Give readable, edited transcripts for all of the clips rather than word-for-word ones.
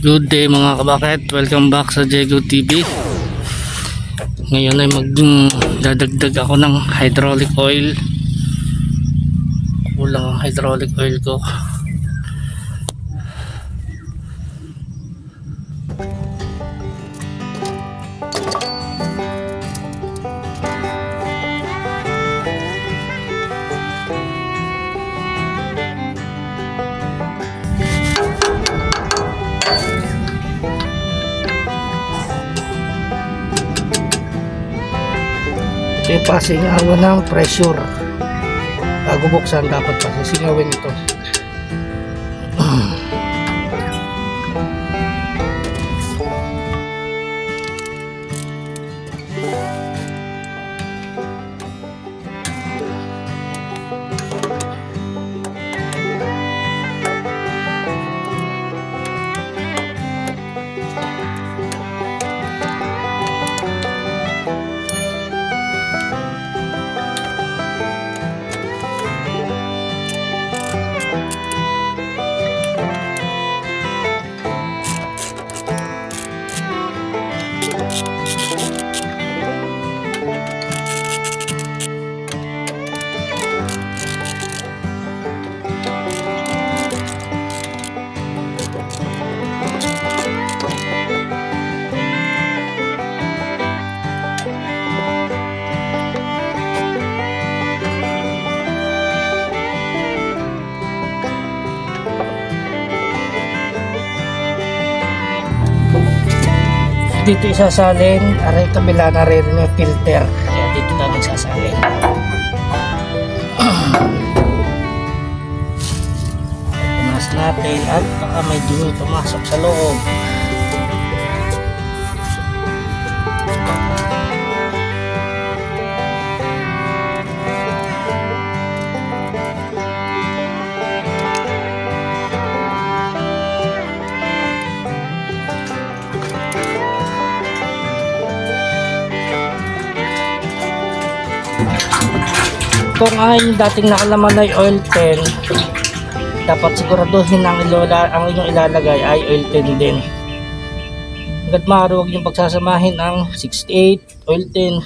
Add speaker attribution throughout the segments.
Speaker 1: Good day mga kabaket, welcome back sa Jego TV. Ngayon ay magdadagdag ako ng hydraulic oil. Kulang ang hydraulic oil ko. Pasingawan ng pressure bago buksan, dapat pasisingawin ito. Dito isasalin, aray kabila na rin yung filter, kaya dito tayo magsasalin. Punas natin at baka may dumi pumasok sa loob. Kung ang dating nakalaman ay oil 10, dapat siguraduhin ang inyong ilalagay ay oil 10 din. Hanggat maaari, huwag niyong pagsasamahin ang 68 oil 10,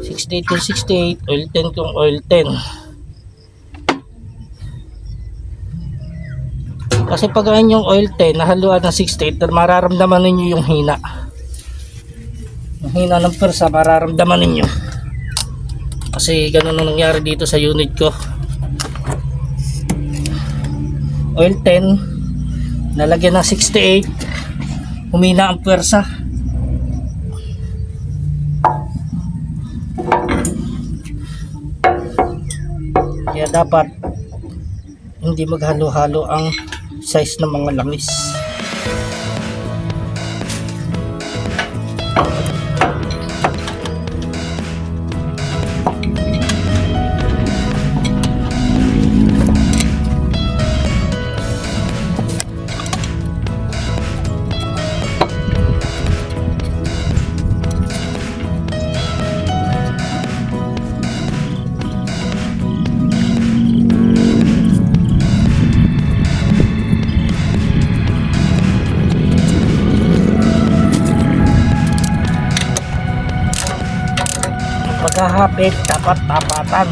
Speaker 1: 68 kung 68, oil 10 kung oil 10. Kasi pag ang inyong oil 10 nahaluan ng 68, mararamdaman ninyo yung hina. Yung hina ng persa mararamdaman ninyo. Kasi ganun ang nangyari dito sa unit ko. Oil 10 nalagyan ng 68, humina ang pwersa. Kaya dapat hindi maghalo-halo ang size ng mga langis. Pagkahapit dapat tapatan.